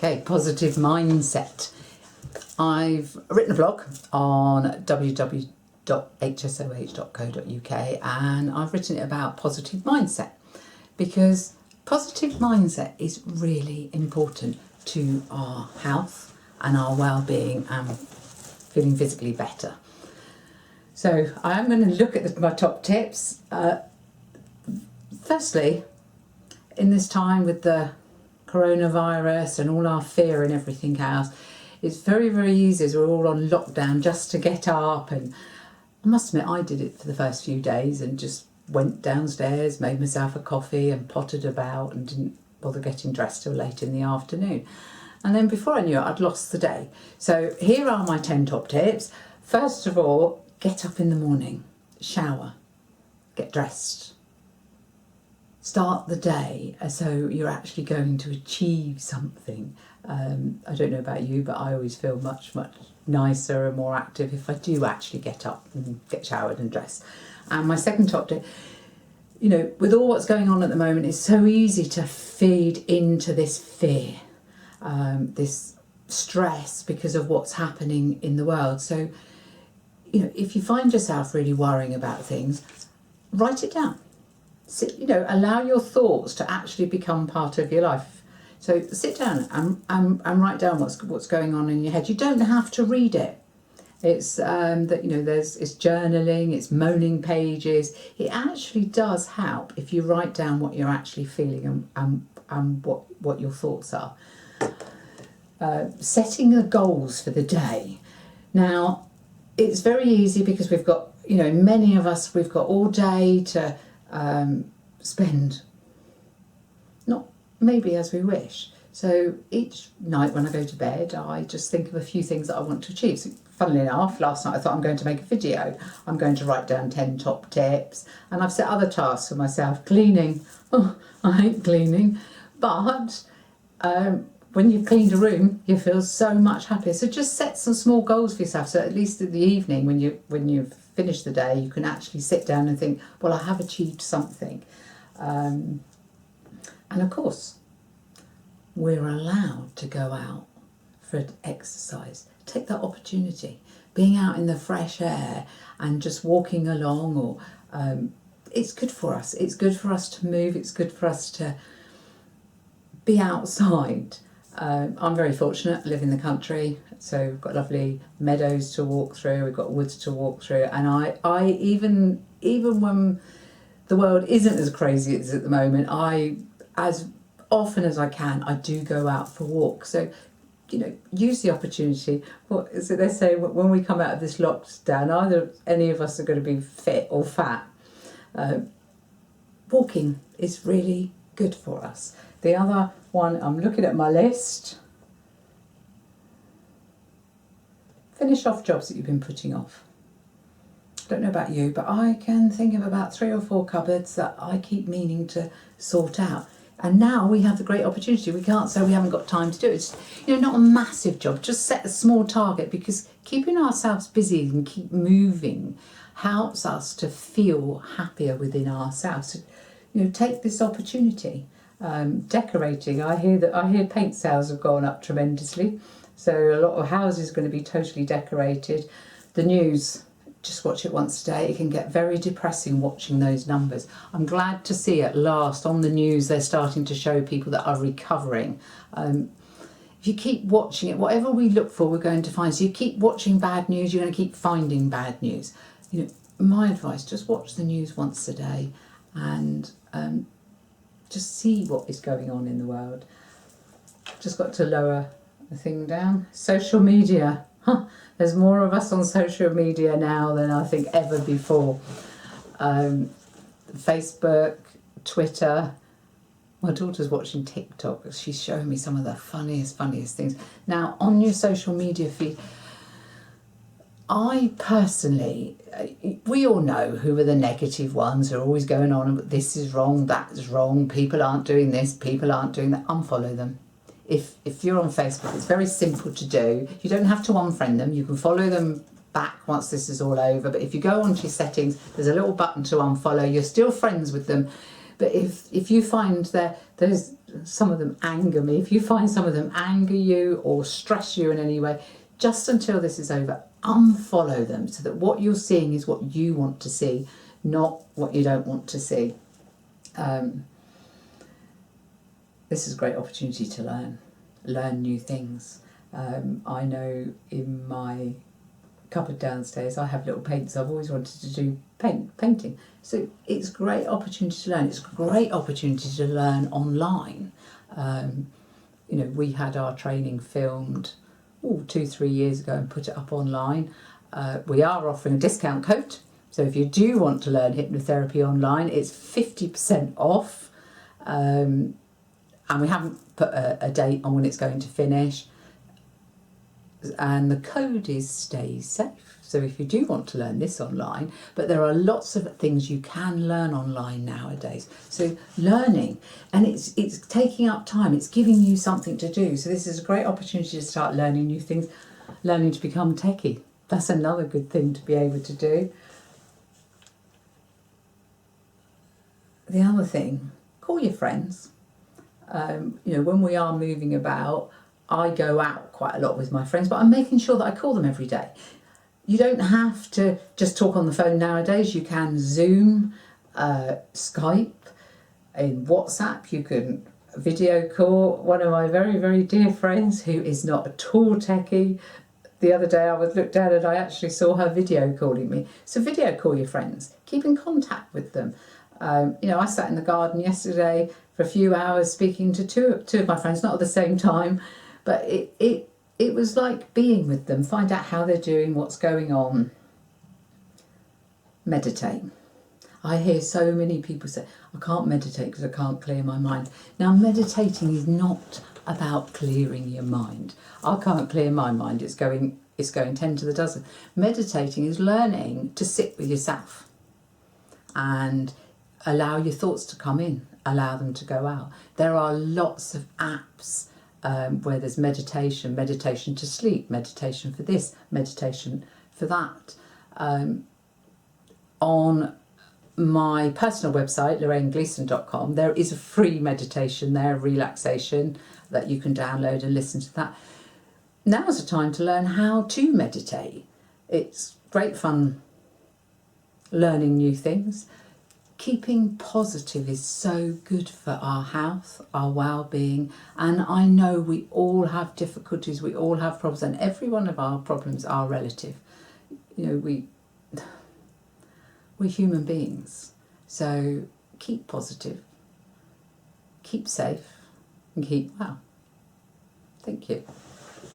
Okay, positive mindset. I've written a blog on www.hsoh.co.uk and I've written it about positive mindset because positive mindset is really important to our health and our well-being and feeling physically better. So I am going to look at my top tips. Firstly, in this time with the coronavirus and all our fear and everything else, it's very, very easy as we're all on lockdown just to get up. And I must admit, I did it for the first few days and just went downstairs, made myself a coffee and pottered about and didn't bother getting dressed till late in the afternoon. And then before I knew it, I'd lost the day. So here are my 10 top tips. First of all, get up in the morning, shower, get dressed. Start the day as though you're actually going to achieve something. I don't know about you, but I always feel much, much nicer and more active if I do actually get up and get showered and dressed. And my second top tip, you know, with all what's going on at the moment, it's so easy to feed into this fear, this stress because of what's happening in the world. So, you know, if you find yourself really worrying about things, write it down. You know, allow your thoughts to actually become part of your life. So sit down and write down what's going on in your head. You don't have to read it. It's that, you know, it's journaling, it's moaning pages. It actually does help if you write down what you're actually feeling and what your thoughts are. Setting the goals for the day. Now, it's very easy because we've got, you know, many of us, we've got all day to spend, not maybe as we wish. So each night when I go to bed, I just think of a few things that I want to achieve. So funnily enough, last night I thought I'm going to make a video. I'm going to write down 10 top tips, and I've set other tasks for myself. Cleaning. Oh, I hate cleaning, but when you've cleaned a room, you feel so much happier. So just set some small goals for yourself. So at least in the evening, when you've finished the day, you can actually sit down and think, well, I have achieved something. And of course, we're allowed to go out for exercise. Take that opportunity. Being out in the fresh air and just walking along, or it's good for us. It's good for us to move. It's good for us to be outside. I'm very fortunate. I live in the country, so we've got lovely meadows to walk through. We've got woods to walk through, and I even when the world isn't as crazy as at the moment, as often as I can, I do go out for walks. So, you know, use the opportunity. What is it they say, when we come out of this lockdown, either any of us are going to be fit or fat. Walking is really good for us. The other one, I'm looking at my list. Finish off jobs that you've been putting off. I don't know about you, but I can think of about 3 or 4 cupboards that I keep meaning to sort out. And now we have the great opportunity. We can't say we haven't got time to do it. It's, you know, not a massive job. Just set a small target, because keeping ourselves busy and keep moving helps us to feel happier within ourselves. So, you know, take this opportunity. Decorating. I hear paint sales have gone up tremendously. So a lot of houses are going to be totally decorated. The news, just watch it once a day. It can get very depressing watching those numbers. I'm glad to see at last on the news they're starting to show people that are recovering. If you keep watching it, whatever we look for, we're going to find. So you keep watching bad news, you're going to keep finding bad news. You know, my advice: just watch the news once a day and just see what is going on in the world. Just got to lower the thing down. Social media. There's more of us on social media now than I think ever before. Facebook, Twitter. My daughter's watching TikTok. She's showing me some of the funniest things. Now, on your social media feed, I personally, we all know who are the negative ones who are always going on, this is wrong, that is wrong, people aren't doing this, people aren't doing that. Unfollow them. If you're on Facebook, it's very simple to do. You don't have to unfriend them. You can follow them back once this is all over. But if you go onto your settings, there's a little button to unfollow. You're still friends with them. But if you find that there's some of them anger me, if you find some of them anger you or stress you in any way, just until this is over, unfollow them, so that what you're seeing is what you want to see, not what you don't want to see. This is a great opportunity to learn new things. I know in my cupboard downstairs I have little paints. I've always wanted to do painting, so it's a great opportunity to learn. It's a great opportunity to learn online. You know, we had our training filmed 2-3 years ago and put it up online. We are offering a discount code, so if you do want to learn hypnotherapy online, it's 50% off, and we haven't put a date on when it's going to finish, and the code is stay safe. So if you do want to learn this online, but there are lots of things you can learn online nowadays. So learning, and it's taking up time, it's giving you something to do. So this is a great opportunity to start learning new things, learning to become techie. That's another good thing to be able to do. The other thing, call your friends. You know, when we are moving about, I go out quite a lot with my friends, but I'm making sure that I call them every day. You don't have to just talk on the phone nowadays. You can Zoom, Skype, in WhatsApp. You can video call. One of my very, very dear friends who is not at all techie, the other day I was looked down and I actually saw her video calling me. So video call your friends. Keep in contact with them. You know, I sat in the garden yesterday for a few hours speaking to two of my friends, not at the same time, but it was like being with them. Find out how they're doing, what's going on. Meditate. I hear so many people say, I can't meditate because I can't clear my mind. Now, meditating is not about clearing your mind. I can't clear my mind. It's going 10 to the dozen. Meditating is learning to sit with yourself and allow your thoughts to come in, allow them to go out. There are lots of apps where there's meditation to sleep, meditation for this, meditation for that. On my personal website, lorrainegleeson.com, there is a free meditation there, relaxation, that you can download and listen to that. Now's the time to learn how to meditate. It's great fun learning new things. Keeping positive is so good for our health, our well-being, and I know we all have difficulties, we all have problems, and every one of our problems are relative. You know, we're human beings, so keep positive, keep safe, and keep well. Thank you.